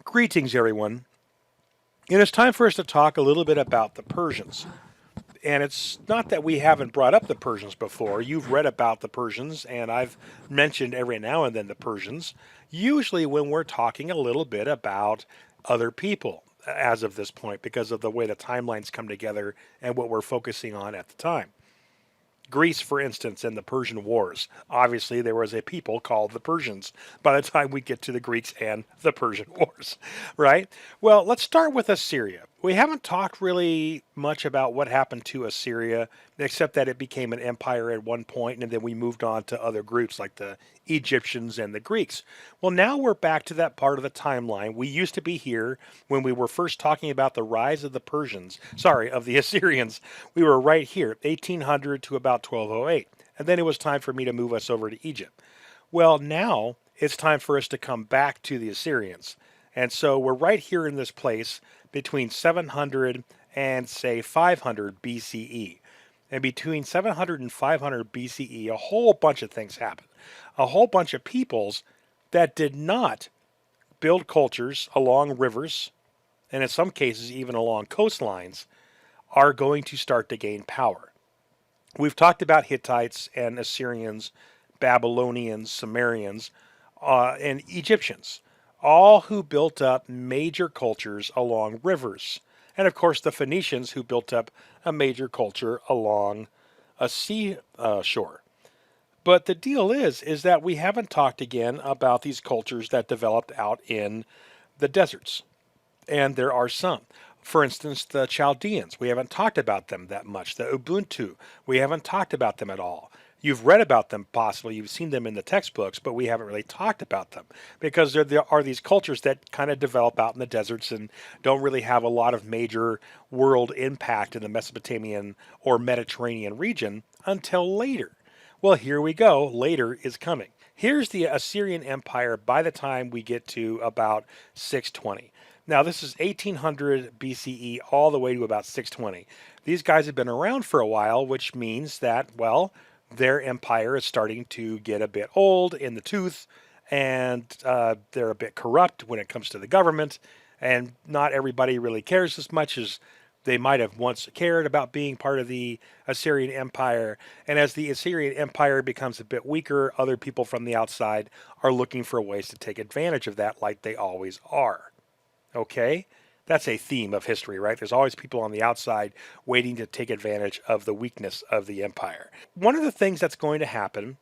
Greetings, everyone. And it's time for us to talk a little bit about the Persians. And it's not that we haven't brought up the Persians before. You've read about the Persians, and I've mentioned every now and then the Persians, usually when we're talking a little bit about other people as of this point, because of the way the timelines come together and what we're focusing on at the time. Greece, for instance, in the Persian Wars. Obviously, there was a people called the Persians by the time we get to the Greeks and the Persian Wars, right? Well, let's start with Assyria. We haven't talked really much about what happened to Assyria, except that it became an empire at one point, and then we moved on to other groups like the Egyptians and the Greeks. Well, now we're back to that part of the timeline. We used to be here when we were first talking about the rise of the of the Assyrians. We were right here, 1800 to about 1208. And then it was time for me to move us over to Egypt. Well, now it's time for us to come back to the Assyrians. And so we're right here in this place between 700 and, say, 500 BCE. And between 700 and 500 BCE, a whole bunch of things happened. A whole bunch of peoples that did not build cultures along rivers, and in some cases even along coastlines, are going to start to gain power. We've talked about Hittites and Assyrians, Babylonians, Sumerians, and Egyptians, all who built up major cultures along rivers. And of course, the Phoenicians, who built up a major culture along a sea shore. But the deal is that we haven't talked again about these cultures that developed out in the deserts. And there are some. For instance, the Chaldeans, we haven't talked about them that much. The Ubuntu, we haven't talked about them at all. You've read about them possibly, you've seen them in the textbooks, but we haven't really talked about them because there are these cultures that kind of develop out in the deserts and don't really have a lot of major world impact in the Mesopotamian or Mediterranean region until later. Well, here we go. Later is coming. Here's the Assyrian Empire by the time we get to about 620. Now, this is 1800 BCE all the way to about 620. These guys have been around for a while, which means that, well, their empire is starting to get a bit old in the tooth, and they're a bit corrupt when it comes to the government, and not everybody really cares as much as they might have once cared about being part of the Assyrian Empire. And as the Assyrian Empire becomes a bit weaker, other people from the outside are looking for ways to take advantage of that, like they always are. Okay? That's a theme of history, right? There's always people on the outside waiting to take advantage of the weakness of the empire. One of the things that's going to happen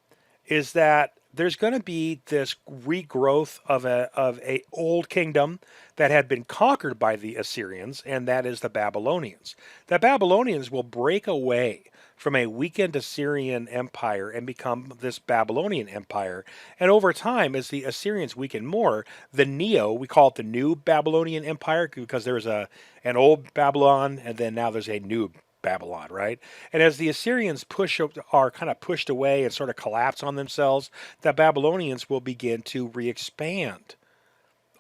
is that there's going to be this regrowth of a old kingdom that had been conquered by the Assyrians, and that is the Babylonians. The Babylonians will break away from a weakened Assyrian empire and become this Babylonian empire. And over time, as the Assyrians weaken more, we call it the New Babylonian Empire because there's an old Babylon and then now there's a new Babylon, right? And as the Assyrians are kind of pushed away and sort of collapse on themselves, the Babylonians will begin to re-expand,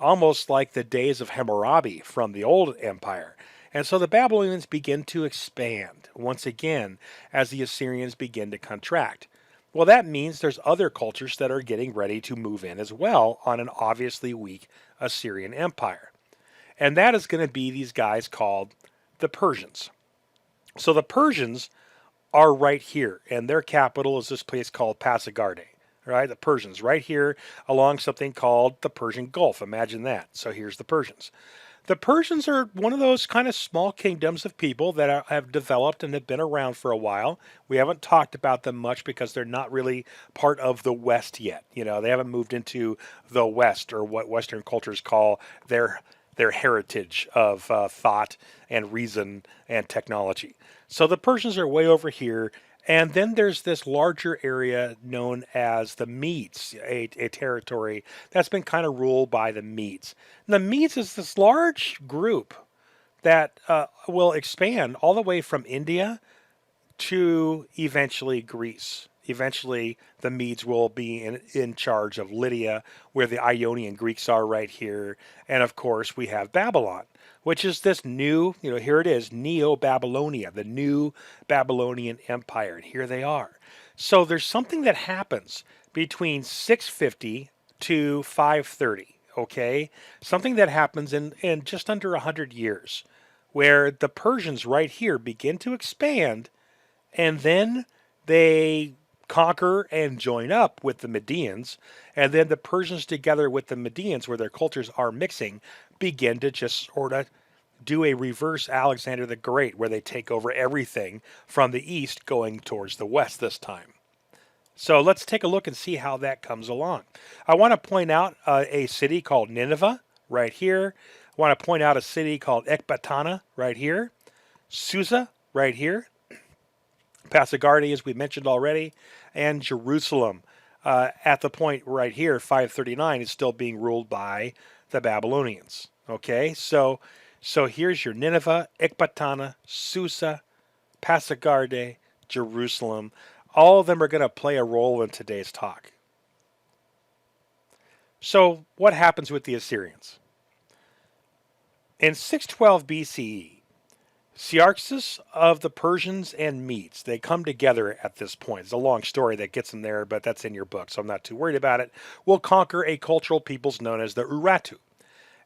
almost like the days of Hammurabi from the old empire. And so the Babylonians begin to expand once again as the Assyrians begin to contract. Well, that means there's other cultures that are getting ready to move in as well on an obviously weak Assyrian empire. And that is going to be these guys called the Persians. So the Persians are right here, and their capital is this place called Pasargadae, right? The Persians right here along something called the Persian Gulf. Imagine that. So here's the Persians. The Persians are one of those kind of small kingdoms of people that have developed and have been around for a while. We haven't talked about them much because they're not really part of the West yet. You know, they haven't moved into the West, or what Western cultures call their heritage of thought and reason and technology. So the Persians are way over here. And then there's this larger area known as the Medes, a territory that's been kind of ruled by the Medes. And the Medes is this large group that will expand all the way from India to eventually Greece. Eventually, the Medes will be in charge of Lydia, where the Ionian Greeks are right here. And of course, we have Babylon, which is this new, here it is, Neo-Babylonia, the new Babylonian Empire. And here they are. So there's something that happens between 650 to 530. okay? Something that happens in just under 100 years, where the Persians right here begin to expand, and then they conquer and join up with the Medians, and then the Persians together with the Medians, where their cultures are mixing, begin to just sort of do a reverse Alexander the Great, where they take over everything from the east going towards the west this time. So let's take a look and see how that comes along. I want to point out a city called Nineveh right here. I want to point out a city called Ecbatana right here. Susa right here. Passagardi, as we mentioned already, and Jerusalem. At the point right here, 539, is still being ruled by the Babylonians. Okay, so here's your Nineveh, Ecbatana, Susa, Passagarde, Jerusalem. All of them are going to play a role in today's talk. So, what happens with the Assyrians? In 612 BCE, Xerxes of the Persians and Medes, they come together at this point. It's a long story that gets in there, but that's in your book, so I'm not too worried about it. Will conquer a cultural peoples known as the Urartu.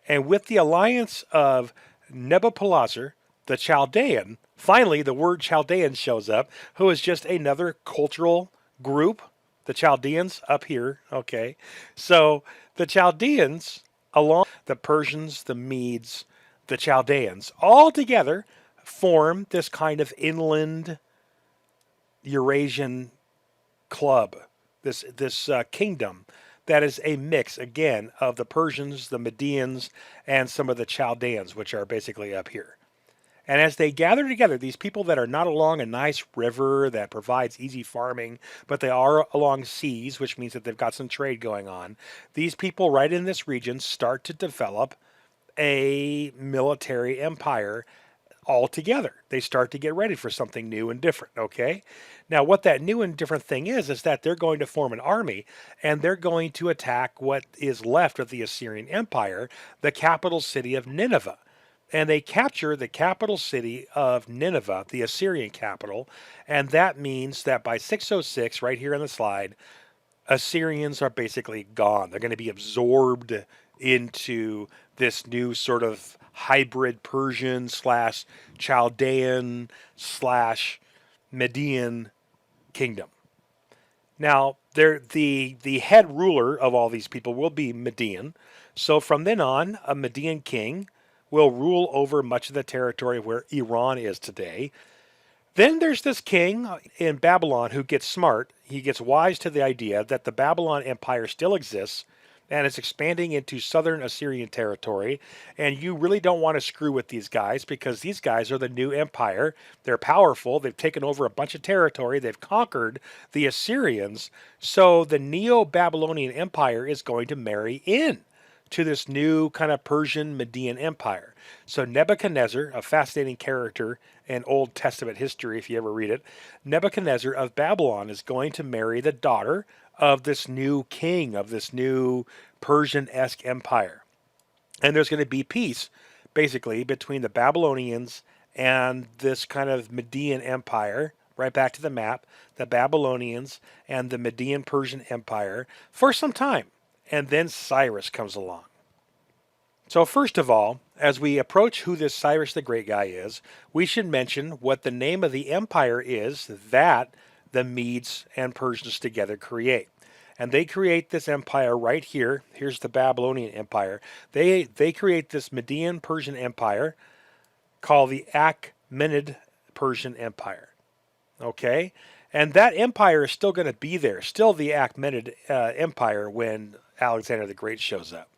And with the alliance of Nebuchadnezzar, the Chaldean, finally the word Chaldean shows up, who is just another cultural group. The Chaldeans up here, okay. So the Chaldeans, along the Persians, the Medes, the Chaldeans, all together form this kind of inland Eurasian club, this kingdom that is a mix again of the Persians, the Medians, and some of the Chaldeans, which are basically up here. And as they gather together, these people that are not along a nice river that provides easy farming, but they are along seas, which means that they've got some trade going on, these people right in this region start to develop a military empire all together. They start to get ready for something new and different, okay? Now, what that new and different thing is that they're going to form an army and they're going to attack what is left of the Assyrian Empire, the capital city of Nineveh. And they capture the capital city of Nineveh, the Assyrian capital, and that means that by 606, right here on the slide, Assyrians are basically gone. They're going to be absorbed into this new sort of hybrid Persian slash Chaldean slash Median kingdom. Now, the head ruler of all these people will be Median. So from then on, a Median king will rule over much of the territory where Iran is today. Then there's this king in Babylon who gets smart. He gets wise to the idea that the Babylon Empire still exists and it's expanding into southern Assyrian territory. And you really don't want to screw with these guys because these guys are the new empire. They're powerful. They've taken over a bunch of territory. They've conquered the Assyrians. So the Neo-Babylonian Empire is going to marry in to this new kind of Persian Median Empire. So Nebuchadnezzar, a fascinating character in Old Testament history if you ever read it, Nebuchadnezzar of Babylon is going to marry the daughter of this new king, of this new Persian-esque empire. And there's going to be peace, basically, between the Babylonians and this kind of Median Empire, right back to the map, the Babylonians and the Median Persian Empire for some time. And then Cyrus comes along. So first of all, as we approach who this Cyrus the Great guy is, we should mention what the name of the empire is that the Medes and Persians together create. And they create this empire right here. Here's the Babylonian Empire. They create this Median Persian Empire called the Achaemenid Persian Empire. Okay? And that empire is still going to be there, still the Achaemenid Empire when Alexander the Great shows up.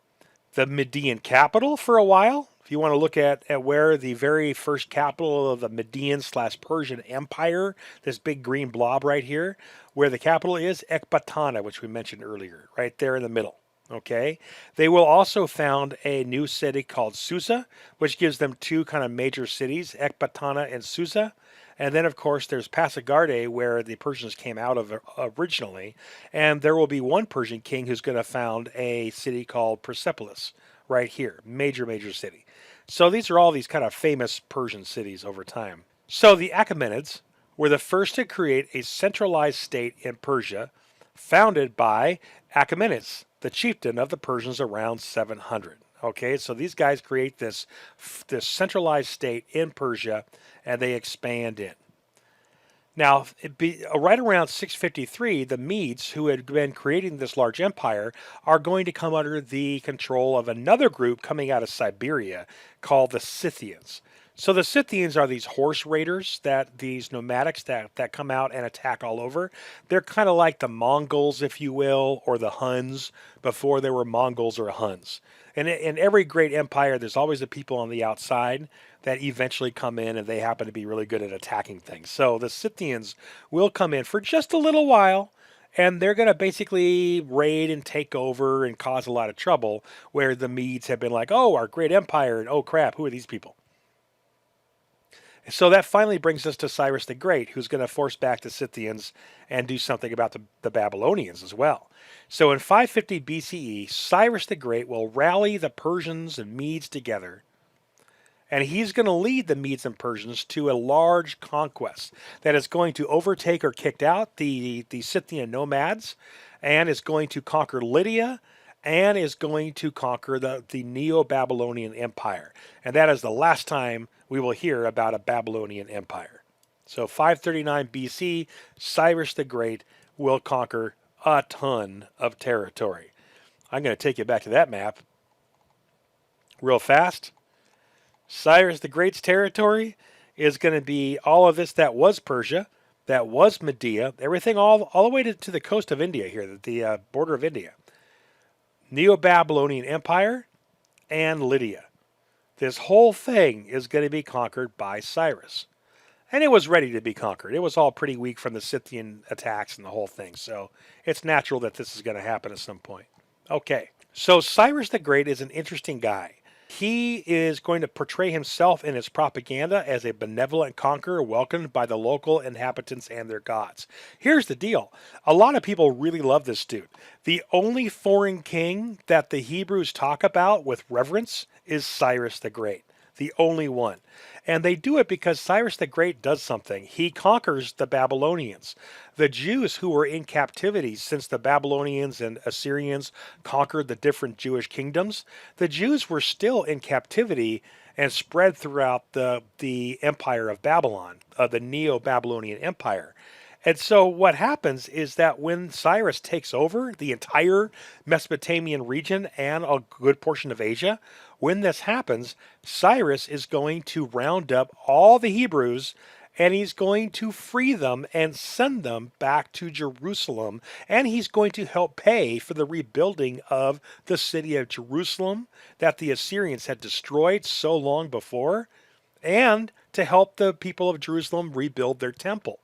The Median capital for a while, if you want to look at where the very first capital of the Median slash Persian Empire, this big green blob right here, where the capital is Ecbatana, which we mentioned earlier, right there in the middle. Okay, they will also found a new city called Susa, which gives them two kind of major cities, Ecbatana and Susa. And then, of course, there's Passagarde, where the Persians came out of originally. And there will be one Persian king who's going to found a city called Persepolis right here. Major, major city. So these are all these kind of famous Persian cities over time. So the Achaemenids were the first to create a centralized state in Persia, founded by Achaemenids, the chieftain of the Persians around 700. Okay, so these guys create this centralized state in Persia, and they expand in. Now, right around 653, the Medes, who had been creating this large empire, are going to come under the control of another group coming out of Siberia called the Scythians. So the Scythians are these horse raiders, these nomadics that come out and attack all over. They're kind of like the Mongols, if you will, or the Huns before there were Mongols or Huns. And in every great empire, there's always the people on the outside that eventually come in, and they happen to be really good at attacking things. So the Scythians will come in for just a little while, and they're going to basically raid and take over and cause a lot of trouble, where the Medes have been like, oh, our great empire, and oh crap, who are these people? So that finally brings us to Cyrus the Great, who's going to force back the Scythians and do something about the Babylonians as well. So in 550 BCE, Cyrus the Great will rally the Persians and Medes together, and he's going to lead the Medes and Persians to a large conquest that is going to overtake or kick out the Scythian nomads, and is going to conquer Lydia, and is going to conquer the Neo-Babylonian Empire. And that is the last time we will hear about a Babylonian empire. So 539 BC, Cyrus the Great will conquer a ton of territory. I'm going to take you back to that map real fast. Cyrus the Great's territory is going to be all of this that was Persia, that was Media, everything all the way to the coast of India here, the border of India. Neo-Babylonian Empire and Lydia. This whole thing is going to be conquered by Cyrus. And it was ready to be conquered. It was all pretty weak from the Scythian attacks and the whole thing. So it's natural that this is going to happen at some point. Okay, so Cyrus the Great is an interesting guy. He is going to portray himself in his propaganda as a benevolent conqueror welcomed by the local inhabitants and their gods. Here's the deal. A lot of people really love this dude. The only foreign king that the Hebrews talk about with reverence is Cyrus the Great. The only one. And they do it because Cyrus the Great does something. He conquers the Babylonians. The Jews who were in captivity since the Babylonians and Assyrians conquered the different Jewish kingdoms, the Jews were still in captivity and spread throughout the empire of Babylon, the Neo-Babylonian Empire. And so what happens is that when Cyrus takes over the entire Mesopotamian region and a good portion of Asia, when this happens, Cyrus is going to round up all the Hebrews, and he's going to free them and send them back to Jerusalem, and he's going to help pay for the rebuilding of the city of Jerusalem that the Assyrians had destroyed so long before, and to help the people of Jerusalem rebuild their temple.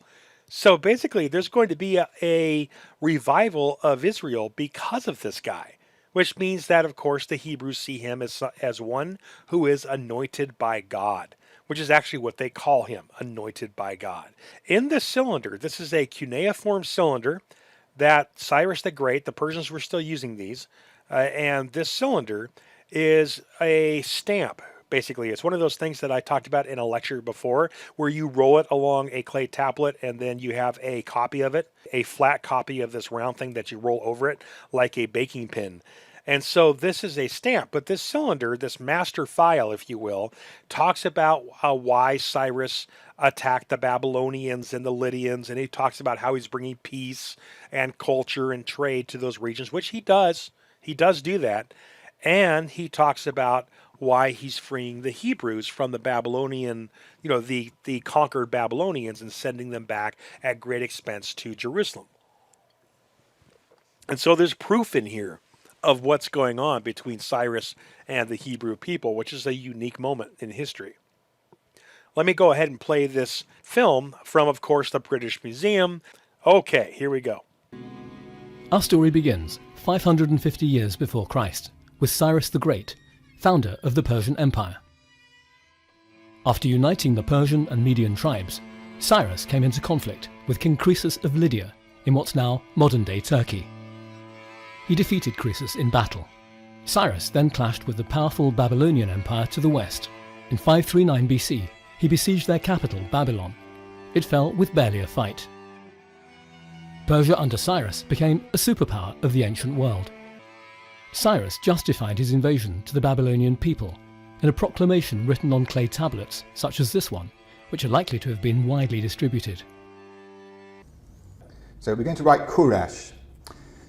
So basically, there's going to be a revival of Israel because of this guy, which means that, of course, the Hebrews see him as one who is anointed by God, which is actually what they call him, anointed by God. In this cylinder, this is a cuneiform cylinder that Cyrus the Great, the Persians were still using these, and this cylinder is a stamp. Basically, it's one of those things that I talked about in a lecture before, where you roll it along a clay tablet and then you have a copy of it, a flat copy of this round thing that you roll over it like a baking pin. And so this is a stamp, but this cylinder, this master file, if you will, talks about why Cyrus attacked the Babylonians and the Lydians, and he talks about how he's bringing peace and culture and trade to those regions, which he does. He does do that. And he talks about why he's freeing the Hebrews from the Babylonian, the conquered Babylonians, and sending them back at great expense to Jerusalem. And so there's proof in here of what's going on between Cyrus and the Hebrew people, which is a unique moment in history. Let me go ahead and play this film from, of course, the British Museum. Okay, here we go. Our story begins 550 years before Christ, with Cyrus the Great, founder of the Persian Empire. After uniting the Persian and Median tribes, Cyrus came into conflict with King Croesus of Lydia in what's now modern-day Turkey. He defeated Croesus in battle. Cyrus then clashed with the powerful Babylonian Empire to the west. In 539 BC, he besieged their capital, Babylon. It fell with barely a fight. Persia under Cyrus became a superpower of the ancient world. Cyrus justified his invasion to the Babylonian people in a proclamation written on clay tablets such as this one, which are likely to have been widely distributed. So we're going to write Kurash.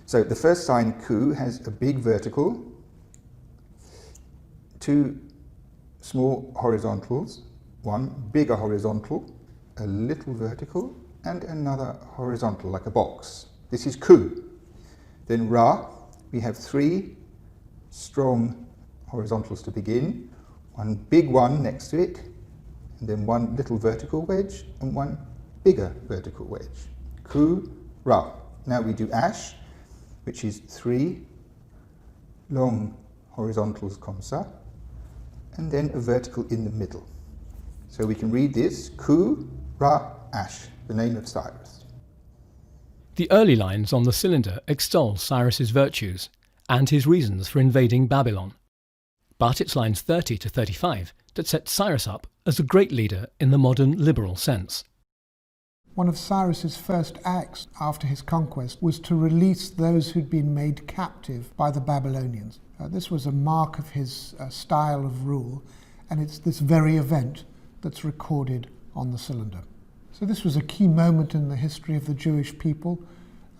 So the first sign, Ku, has a big vertical, two small horizontals, one bigger horizontal, a little vertical, and another horizontal, like a box. This is Ku. Then Ra, we have three strong horizontals to begin, one big one next to it, and then one little vertical wedge, and one bigger vertical wedge. Ku, Ra. Now we do Ash, which is three long horizontals, Komsa, and then a vertical in the middle. So we can read this, Ku, Ra, Ash, the name of Cyrus. The early lines on the cylinder extol Cyrus's virtues and his reasons for invading Babylon. But it's lines 30 to 35 that set Cyrus up as a great leader in the modern liberal sense. One of Cyrus's first acts after his conquest was to release those who'd been made captive by the Babylonians. This was a mark of his style of rule, and it's this very event that's recorded on the cylinder. So this was a key moment in the history of the Jewish people.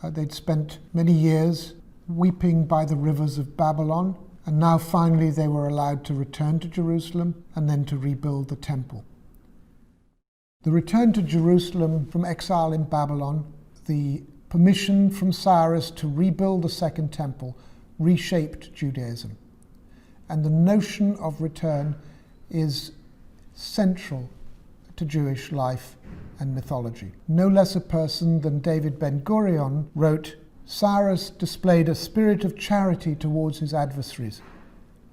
They'd spent many years weeping by the rivers of Babylon, and now finally they were allowed to return to Jerusalem and then to rebuild the temple. The return to Jerusalem from exile in Babylon, the permission from Cyrus to rebuild the second temple, reshaped Judaism. And the notion of return is central to Jewish life and mythology. No less a person than David Ben-Gurion wrote, Cyrus displayed a spirit of charity towards his adversaries,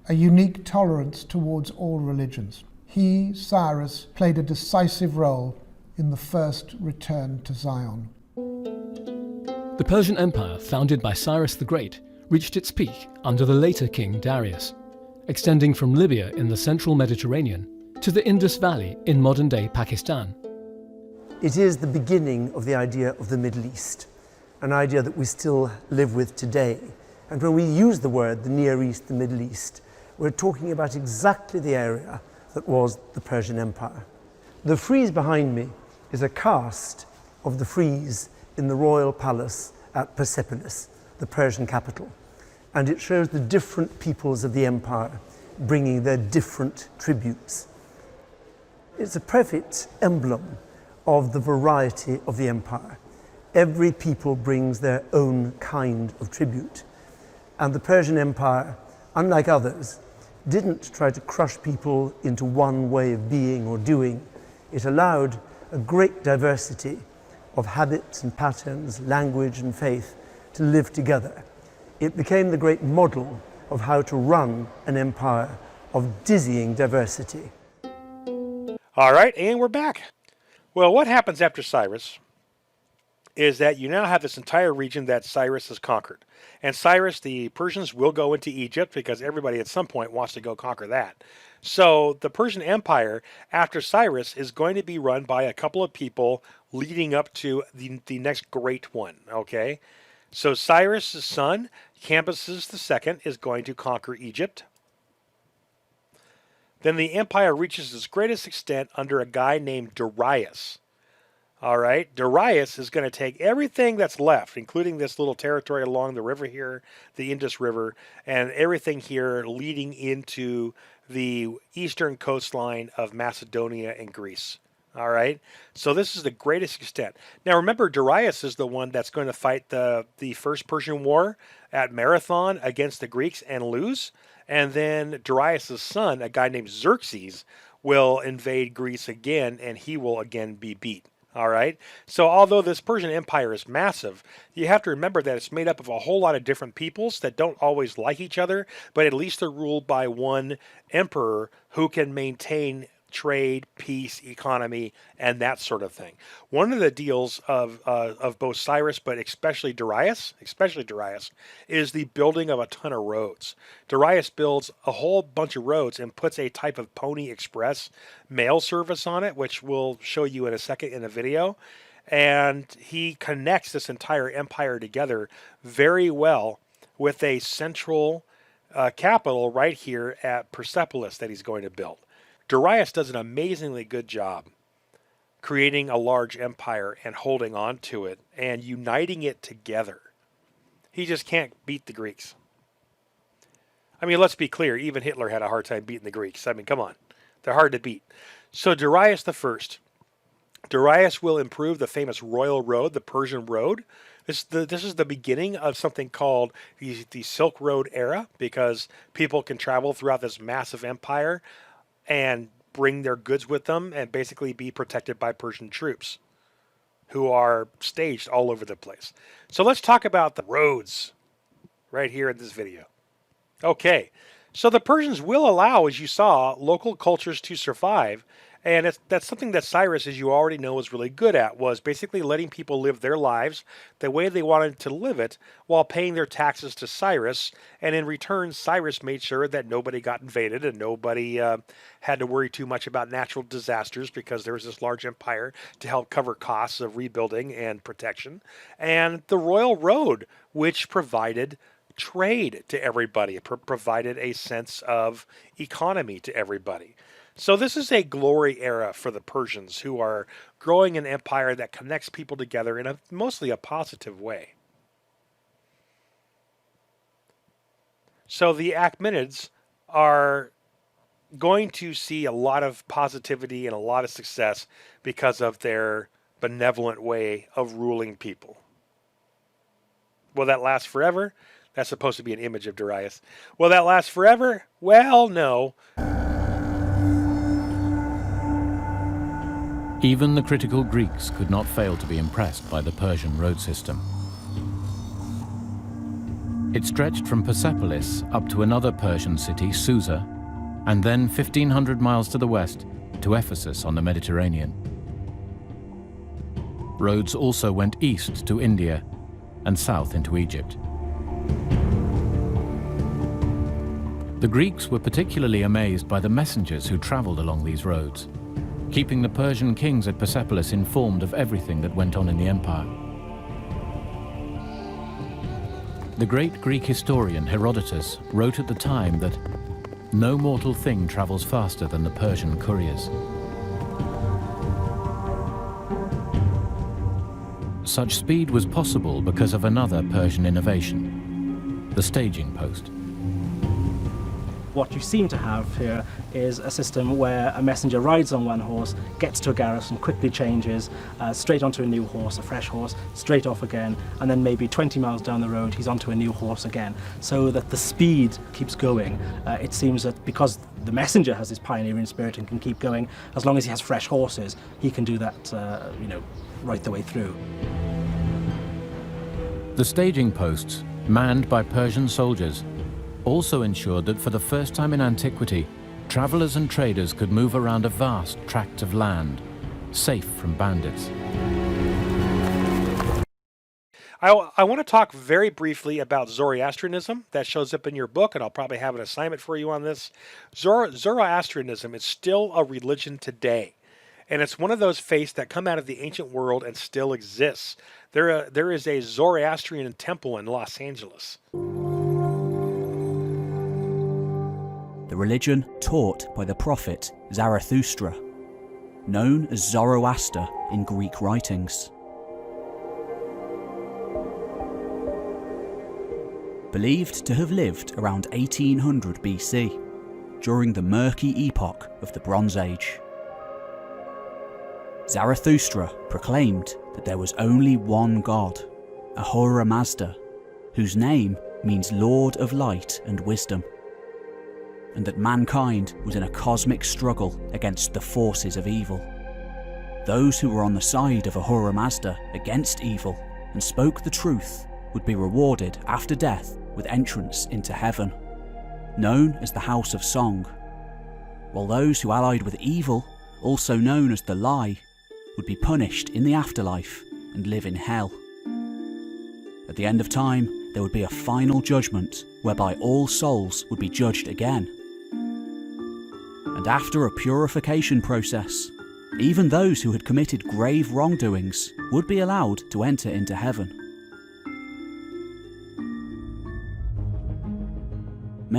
a unique tolerance towards all religions. He, Cyrus, played a decisive role in the first return to Zion. The Persian Empire, founded by Cyrus the Great, reached its peak under the later king Darius, extending from Libya in the central Mediterranean to the Indus Valley in modern-day Pakistan. It is the beginning of the idea of the Middle East, an idea that we still live with today. And when we use the word the Near East, the Middle East, we're talking about exactly the area that was the Persian Empire. The frieze behind me is a cast of the frieze in the royal palace at Persepolis, the Persian capital. And it shows the different peoples of the empire bringing their different tributes. It's a perfect emblem of the variety of the empire. Every people brings their own kind of tribute. And the Persian Empire, unlike others, didn't try to crush people into one way of being or doing. It allowed a great diversity of habits and patterns, language and faith to live together. It became the great model of how to run an empire of dizzying diversity. All right, and we're back. Well, what happens after Cyrus is that you now have this entire region that Cyrus has conquered. And Cyrus, the Persians will go into Egypt because everybody at some point wants to go conquer that. So the Persian Empire, after Cyrus, is going to be run by a couple of people leading up to the next great one, okay? So Cyrus' son, Cambyses II, is going to conquer Egypt. Then the empire reaches its greatest extent under a guy named Darius. All right, Darius is going to take everything that's left, including this little territory along the river here, the Indus River, and everything here leading into the eastern coastline of Macedonia and Greece. All right, so this is the greatest extent. Now remember, Darius is the one that's going to fight the First Persian War at Marathon against the Greeks and lose. And then Darius' son, a guy named Xerxes, will invade Greece again, and he will again be beat. All right. So although this Persian Empire is massive, you have to remember that it's made up of a whole lot of different peoples that don't always like each other, but at least they're ruled by one emperor who can maintain trade, peace, economy, and that sort of thing. One of the deals of both Cyrus, but especially Darius, is the building of a ton of roads. Darius builds a whole bunch of roads and puts a type of Pony Express mail service on it, which we'll show you in a second in a video. And he connects this entire empire together very well with a central capital right here at Persepolis that he's going to build. Darius does an amazingly good job creating a large empire and holding on to it and uniting it together. He just can't beat the Greeks. I mean, let's be clear, even Hitler had a hard time beating the Greeks. I mean, come on. They're hard to beat. So Darius the First. Darius will improve the famous royal road, the Persian road. This is the beginning of something called the Silk Road era, because people can travel throughout this massive empire and bring their goods with them and basically be protected by Persian troops who are staged all over the place. So let's talk about the roads right here in this video. Okay, so the Persians will allow, as you saw, local cultures to survive. And that's something that Cyrus, as you already know, was really good at, was basically letting people live their lives the way they wanted to live it while paying their taxes to Cyrus. And in return, Cyrus made sure that nobody got invaded and nobody had to worry too much about natural disasters, because there was this large empire to help cover costs of rebuilding and protection. And the Royal Road, which provided trade to everybody. It provided a sense of economy to everybody. So this is a glory era for the Persians, who are growing an empire that connects people together in mostly a positive way. So the Achaemenids are going to see a lot of positivity and a lot of success because of their benevolent way of ruling people. Will that last forever? That's supposed to be an image of Darius. Will that last forever? Well, no. Even the critical Greeks could not fail to be impressed by the Persian road system. It stretched from Persepolis up to another Persian city, Susa, and then 1,500 miles to the west to Ephesus on the Mediterranean. Roads also went east to India and south into Egypt. The Greeks were particularly amazed by the messengers who traveled along these roads, keeping the Persian kings at Persepolis informed of everything that went on in the empire. The great Greek historian Herodotus wrote at the time that no mortal thing travels faster than the Persian couriers. Such speed was possible because of another Persian innovation, the staging post. What you seem to have here is a system where a messenger rides on one horse, gets to a garrison, quickly changes, straight onto a new horse, a fresh horse, straight off again, and then maybe 20 miles down the road he's onto a new horse again, so that the speed keeps going. It seems that because the messenger has this pioneering spirit and can keep going, as long as he has fresh horses, he can do that, right the way through. The staging posts, manned by Persian soldiers, also ensured that for the first time in antiquity, travelers and traders could move around a vast tract of land, safe from bandits. I want to talk very briefly about Zoroastrianism. That shows up in your book, and I'll probably have an assignment for you on this. Zoroastrianism is still a religion today, and it's one of those faiths that come out of the ancient world and still exists. There is a Zoroastrian temple in Los Angeles. The religion taught by the prophet Zarathustra, known as Zoroaster in Greek writings. Believed to have lived around 1800 BC, during the murky epoch of the Bronze Age. Zarathustra proclaimed that there was only one God, Ahura Mazda, whose name means Lord of Light and Wisdom, and that mankind was in a cosmic struggle against the forces of evil. Those who were on the side of Ahura Mazda against evil and spoke the truth would be rewarded after death with entrance into heaven, known as the House of Song, while those who allied with evil, also known as the Lie, would be punished in the afterlife and live in hell. At the end of time, there would be a final judgment whereby all souls would be judged again. And after a purification process, even those who had committed grave wrongdoings would be allowed to enter into heaven.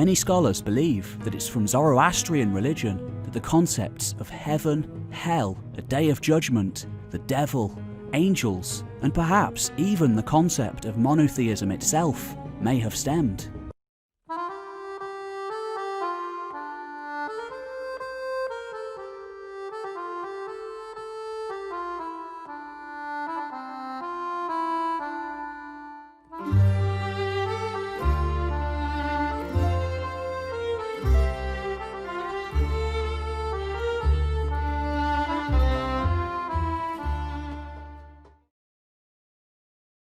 Many scholars believe that it's from Zoroastrian religion that the concepts of heaven, hell, a day of judgment, the devil, angels, and perhaps even the concept of monotheism itself may have stemmed.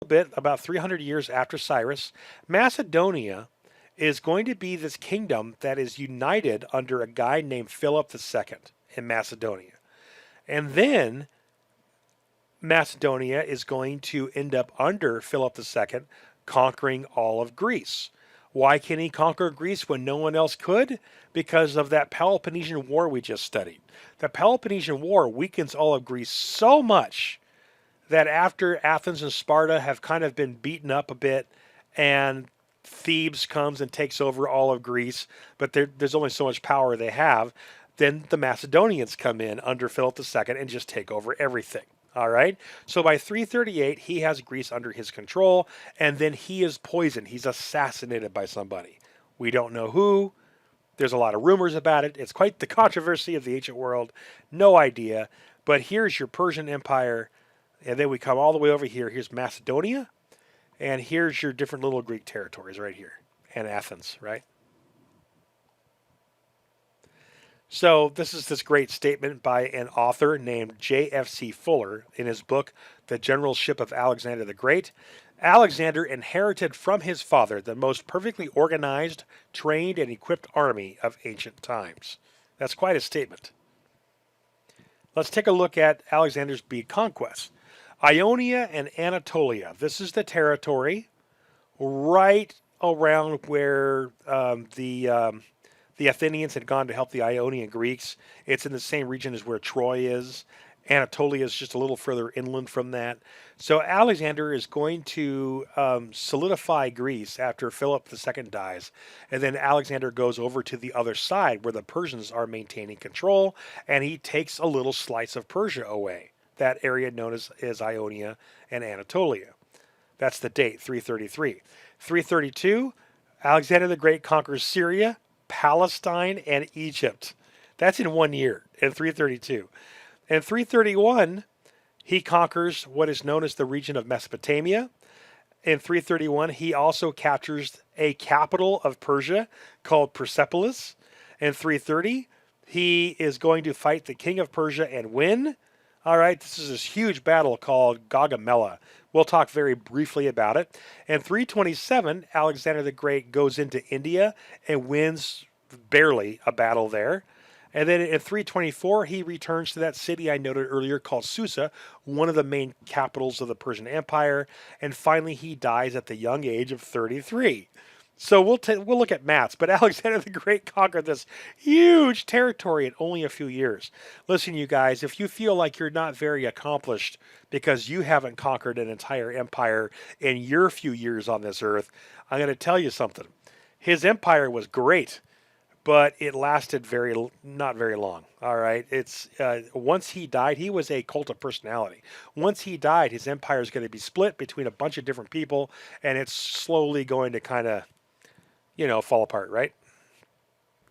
Bit about 300 years after Cyrus, Macedonia is going to be this kingdom that is united under a guy named Philip II in Macedonia. And then Macedonia is going to end up under Philip II conquering all of Greece. Why can he conquer Greece when no one else could? Because of that Peloponnesian War we just studied. The Peloponnesian War weakens all of Greece so much that after Athens and Sparta have kind of been beaten up a bit and Thebes comes and takes over all of Greece, but there's only so much power they have, then the Macedonians come in under Philip II and just take over everything. All right. So by 338, he has Greece under his control, and then he is poisoned. He's assassinated by somebody. We don't know who. There's a lot of rumors about it. It's quite the controversy of the ancient world. No idea. But here's your Persian Empire. And then we come all the way over here. Here's Macedonia. And here's your different little Greek territories right here. And Athens, right? So this is this great statement by an author named J.F.C. Fuller in his book, The Generalship of Alexander the Great. Alexander inherited from his father the most perfectly organized, trained, and equipped army of ancient times. That's quite a statement. Let's take a look at Alexander's big conquests. Ionia and Anatolia. This is the territory right around where the Athenians had gone to help the Ionian Greeks. It's in the same region as where Troy is. Anatolia is just a little further inland from that. So Alexander is going to solidify Greece after Philip II dies. And then Alexander goes over to the other side where the Persians are maintaining control. And he takes a little slice of Persia away. That area known as Ionia and Anatolia. That's the date, 333. 332, Alexander the Great conquers Syria, Palestine, and Egypt. That's in 1 year, in 332. In 331, he conquers what is known as the region of Mesopotamia. In 331, he also captures a capital of Persia called Persepolis. In 330, he is going to fight the king of Persia and win. All right, this is this huge battle called Gaugamela. We'll talk very briefly about it. In 327, Alexander the Great goes into India and wins barely a battle there. And then in 324, he returns to that city I noted earlier called Susa, one of the main capitals of the Persian Empire. And finally, he dies at the young age of 33. So we'll look at maths, but Alexander the Great conquered this huge territory in only a few years. Listen, you guys, if you feel like you're not very accomplished because you haven't conquered an entire empire in your few years on this earth, I'm going to tell you something. His empire was great, but it lasted not very long. All right, it's once he died, he was a cult of personality. Once he died, his empire is going to be split between a bunch of different people, and it's slowly going to kind of fall apart, right?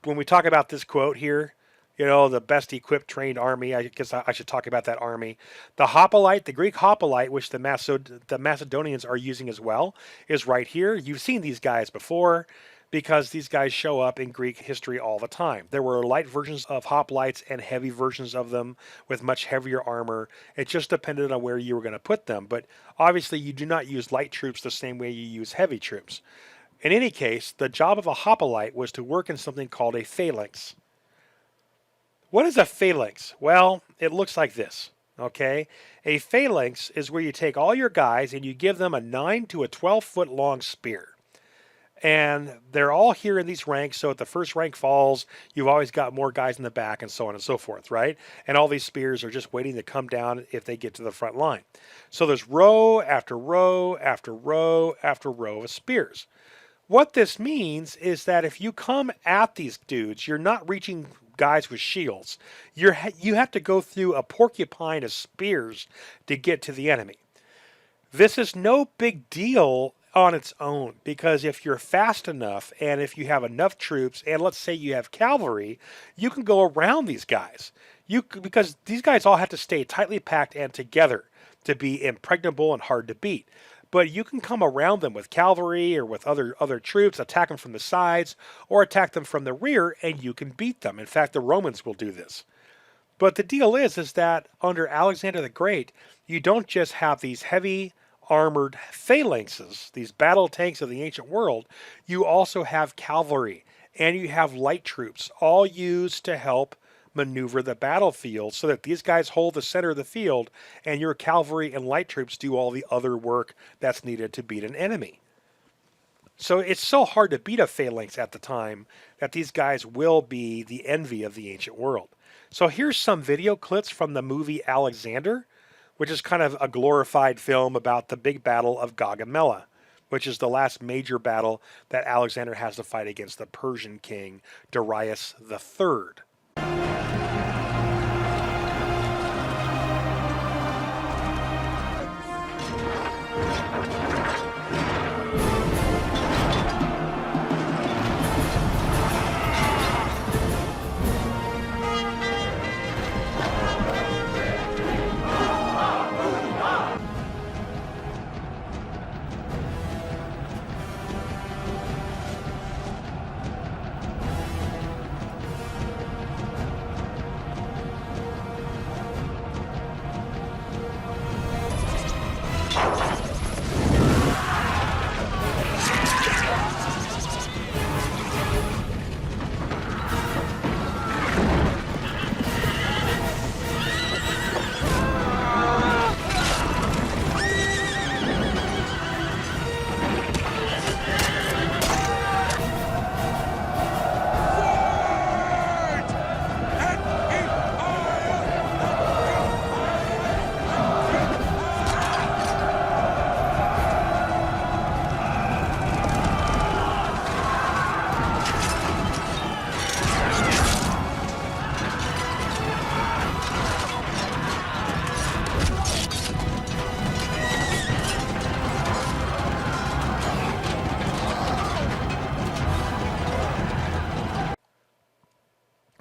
When we talk about this quote here, the best equipped trained army, I guess I should talk about that army. The hoplite, the Greek hoplite, which the Macedonians are using as well, is right here. You've seen these guys before because these guys show up in Greek history all the time. There were light versions of hoplites and heavy versions of them with much heavier armor. It just depended on where you were going to put them. But obviously you do not use light troops the same way you use heavy troops. In any case, the job of a hoplite was to work in something called a phalanx. What is a phalanx? Well, it looks like this, okay? A phalanx is where you take all your guys and you give them a 9 to a 12-foot long spear. And they're all here in these ranks, so if the first rank falls, you've always got more guys in the back and so on and so forth, right? And all these spears are just waiting to come down if they get to the front line. So there's row after row after row after row of spears. What this means is that if you come at these dudes, you're not reaching guys with shields. You have to go through a porcupine of spears to get to the enemy. This is no big deal on its own because if you're fast enough and if you have enough troops and let's say you have cavalry, you can go around these guys. Because these guys all have to stay tightly packed and together to be impregnable and hard to beat. But you can come around them with cavalry or with other troops, attack them from the sides or attack them from the rear, and you can beat them. In fact, the Romans will do this. But the deal is that under Alexander the Great, you don't just have these heavy armored phalanxes, these battle tanks of the ancient world. You also have cavalry and you have light troops, all used to help maneuver the battlefield so that these guys hold the center of the field and your cavalry and light troops do all the other work that's needed to beat an enemy. So it's so hard to beat a phalanx at the time that these guys will be the envy of the ancient world. So here's some video clips from the movie Alexander, which is kind of a glorified film about the big battle of Gaugamela, which is the last major battle that Alexander has to fight against the Persian king Darius III.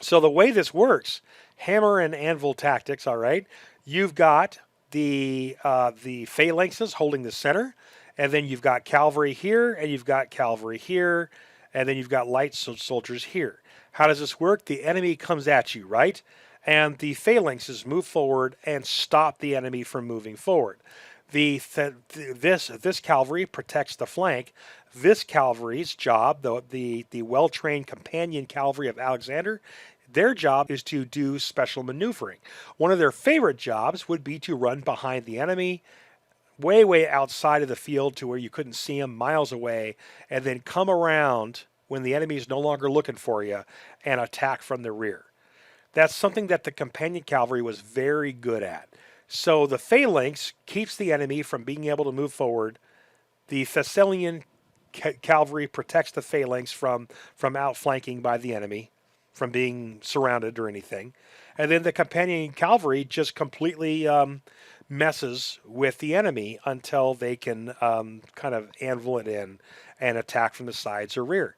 So the way this works, hammer and anvil tactics, all right, you've got the phalanxes holding the center, and then you've got cavalry here, and you've got cavalry here, and then you've got light soldiers here. How does this work? The enemy comes at you, right? And the phalanxes move forward and stop the enemy from moving forward. This cavalry protects the flank. This cavalry's job, the well-trained companion cavalry of Alexander, their job is to do special maneuvering. One of their favorite jobs would be to run behind the enemy, way outside of the field to where you couldn't see them, miles away, and then come around when the enemy is no longer looking for you and attack from the rear. That's something that the companion cavalry was very good at. So the phalanx keeps the enemy from being able to move forward. The Thessalian cavalry protects the phalanx from outflanking by the enemy, from being surrounded or anything. And then the companion cavalry just completely messes with the enemy until they can kind of anvil it in and attack from the sides or rear.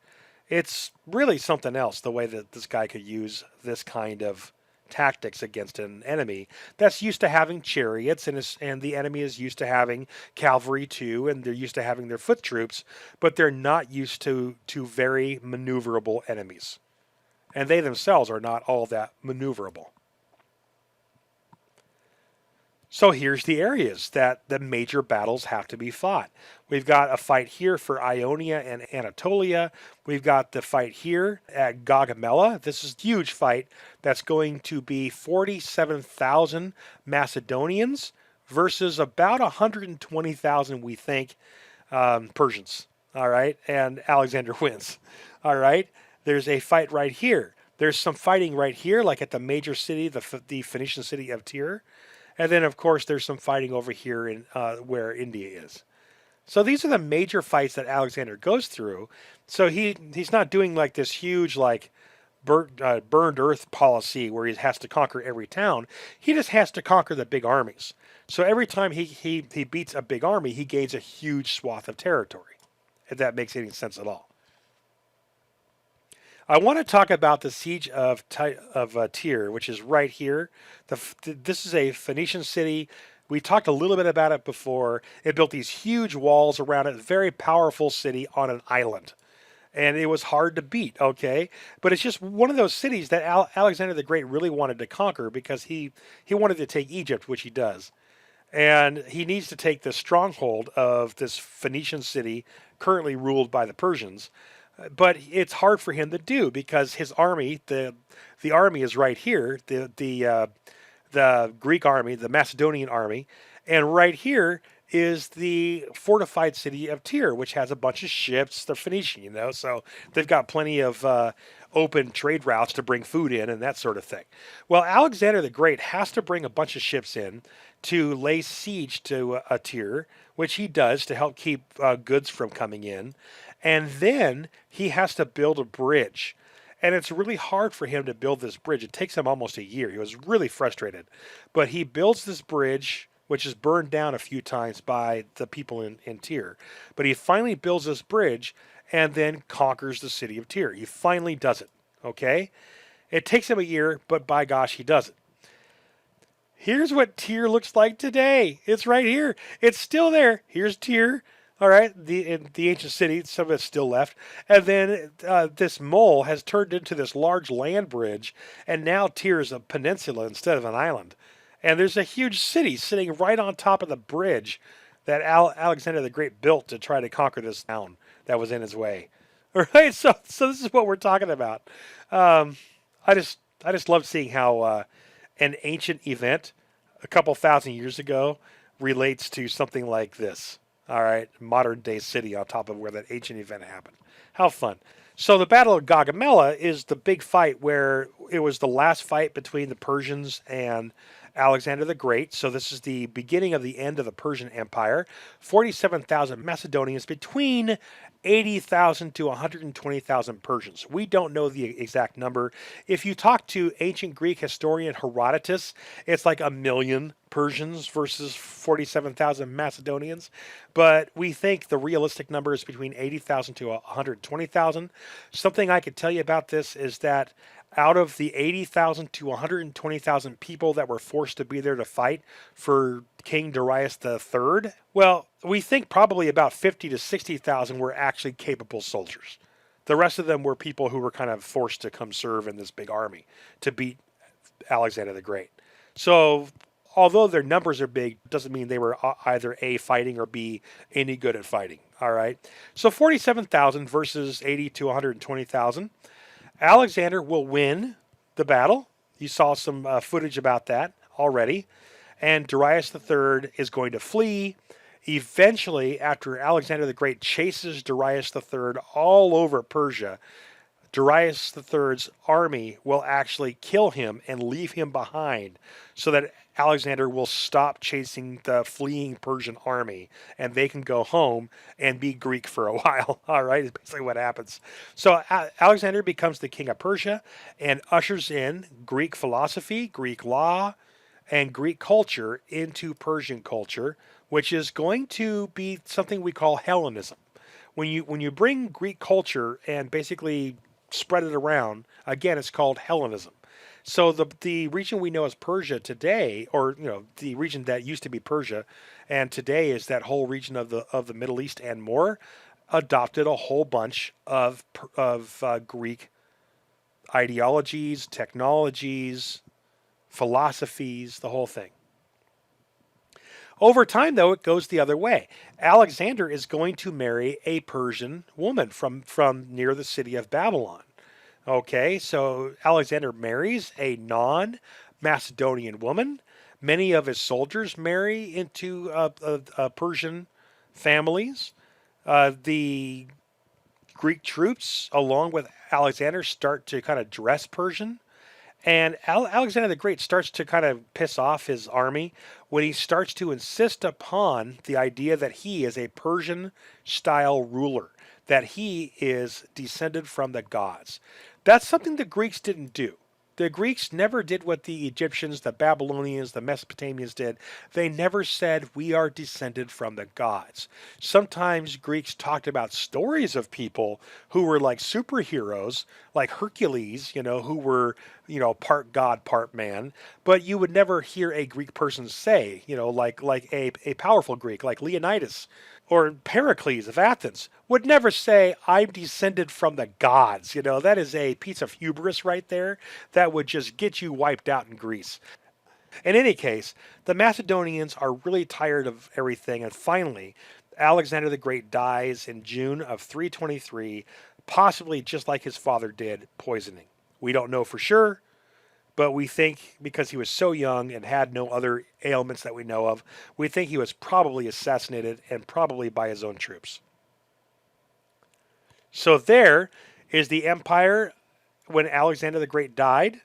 It's really something else, the way that this guy could use this kind of tactics against an enemy that's used to having chariots, and the enemy is used to having cavalry too, and they're used to having their foot troops, but they're not used to very maneuverable enemies. And they themselves are not all that maneuverable. So here's the areas that the major battles have to be fought. We've got a fight here for Ionia and Anatolia. We've got the fight here at Gaugamela. This is a huge fight that's going to be 47,000 Macedonians versus about 120,000, we think, Persians. All right, and Alexander wins. All right, there's a fight right here. There's some fighting right here, like at the major city, the Phoenician city of Tyre. And then, of course, there's some fighting over here in where India is. So these are the major fights that Alexander goes through. So he's not doing like this huge like burned earth policy where he has to conquer every town. He just has to conquer the big armies. So every time he beats a big army, he gains a huge swath of territory. If that makes any sense at all. I want to talk about the siege of Tyre, which is right here. This is a Phoenician city. We talked a little bit about it before. It built these huge walls around it, very powerful city on an island. And it was hard to beat, okay? But it's just one of those cities that Alexander the Great really wanted to conquer because he wanted to take Egypt, which he does. And he needs to take the stronghold of this Phoenician city currently ruled by the Persians. But it's hard for him to do because his army, the army is right here, the Greek army, the Macedonian army, and right here is the fortified city of Tyre, which has a bunch of ships. They're Phoenician, so they've got plenty of open trade routes to bring food in and that sort of thing. Well, Alexander the Great has to bring a bunch of ships in to lay siege to Tyre, which he does to help keep goods from coming in. And then he has to build a bridge. And it's really hard for him to build this bridge. It takes him almost a year. He was really frustrated. But he builds this bridge, which is burned down a few times by the people in Tyre. But he finally builds this bridge and then conquers the city of Tyre. He finally does it, okay? It takes him a year, but by gosh, he does it. Here's what Tyre looks like today. It's right here. It's still there. Here's Tyre. All right, in the ancient city, some of it's still left. And then this mole has turned into this large land bridge, and now Tyre is a peninsula instead of an island. And there's a huge city sitting right on top of the bridge that Alexander the Great built to try to conquer this town that was in his way. All right, so this is what we're talking about. I just love seeing how an ancient event a couple thousand years ago relates to something like this. All right, modern day city on top of where that ancient event happened. How fun. So the Battle of Gaugamela is the big fight where it was the last fight between the Persians and Alexander the Great. So this is the beginning of the end of the Persian Empire. 47,000 Macedonians between 80,000 to 120,000 Persians. We don't know the exact number. If you talk to ancient Greek historian Herodotus, it's like 1 million Persians versus 47,000 Macedonians. But we think the realistic number is between 80,000 to 120,000. Something I could tell you about this is that out of the 80,000 to 120,000 people that were forced to be there to fight for King Darius III, well, we think probably about 50 to 60,000 were actually capable soldiers. The rest of them were people who were kind of forced to come serve in this big army to beat Alexander the Great. So although their numbers are big, doesn't mean they were either A, fighting, or B, any good at fighting. All right. So 47,000 versus 80 to 120,000. Alexander will win the battle. You saw some footage about that already. And Darius III is going to flee. Eventually, after Alexander the Great chases Darius III all over Persia, Darius III's army will actually kill him and leave him behind so that Alexander will stop chasing the fleeing Persian army and they can go home and be Greek for a while. All right, is basically what happens. So Alexander becomes the king of Persia and ushers in Greek philosophy, Greek law, and Greek culture into Persian culture, which is going to be something we call Hellenism. When you bring Greek culture and basically spread it around, again, it's called Hellenism. So the region we know as Persia today, or the region that used to be Persia, and today is that whole region of the Middle East and more, adopted a whole bunch of Greek ideologies, technologies, philosophies, the whole thing. Over time, though, it goes the other way. Alexander is going to marry a Persian woman from near the city of Babylon. Okay, so Alexander marries a non-Macedonian woman. Many of his soldiers marry into Persian families. The Greek troops, along with Alexander, start to kind of dress Persian. And Alexander the Great starts to kind of piss off his army when he starts to insist upon the idea that he is a Persian style ruler, that he is descended from the gods. That's something the Greeks didn't do. The Greeks never did what the Egyptians, the Babylonians, the Mesopotamians did. They never said, we are descended from the gods. Sometimes Greeks talked about stories of people who were like superheroes, like Hercules, who were, part god, part man. But you would never hear a Greek person say, like a powerful Greek, like Leonidas or Pericles of Athens, would never say, I'm descended from the gods. That is a piece of hubris right there that would just get you wiped out in Greece. In any case, the Macedonians are really tired of everything, and finally, Alexander the Great dies in June of 323, possibly just like his father did, poisoning. We don't know for sure, but we think because he was so young and had no other ailments that we know of, we think he was probably assassinated and probably by his own troops. So there is the empire when Alexander the Great died.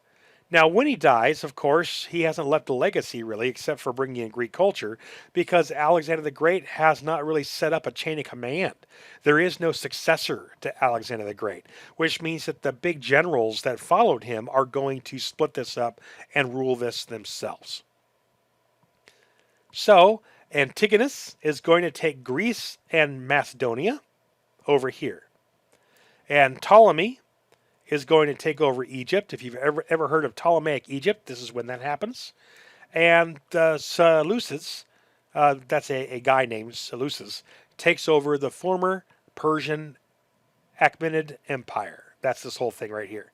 Now, when he dies, of course, he hasn't left a legacy really, except for bringing in Greek culture, because Alexander the Great has not really set up a chain of command. There is no successor to Alexander the Great, which means that the big generals that followed him are going to split this up and rule this themselves. So, Antigonus is going to take Greece and Macedonia over here. And Ptolemy is going to take over Egypt. If you've ever heard of Ptolemaic Egypt, this is when that happens. And Seleucus, that's a guy named Seleucus, takes over the former Persian Achaemenid Empire. That's this whole thing right here.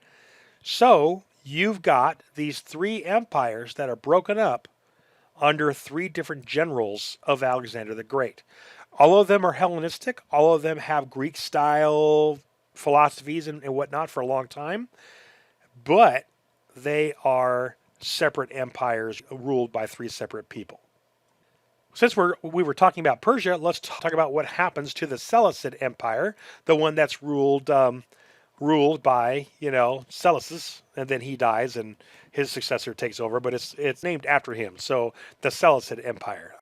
So you've got these three empires that are broken up under three different generals of Alexander the Great. All of them are Hellenistic. All of them have Greek style philosophies and whatnot for a long time, but they are separate empires ruled by three separate people. Since we were talking about Persia, let's talk about what happens to the Seleucid Empire, the one that's ruled by Seleucus, and then he dies and his successor takes over. But it's named after him, so the Seleucid Empire.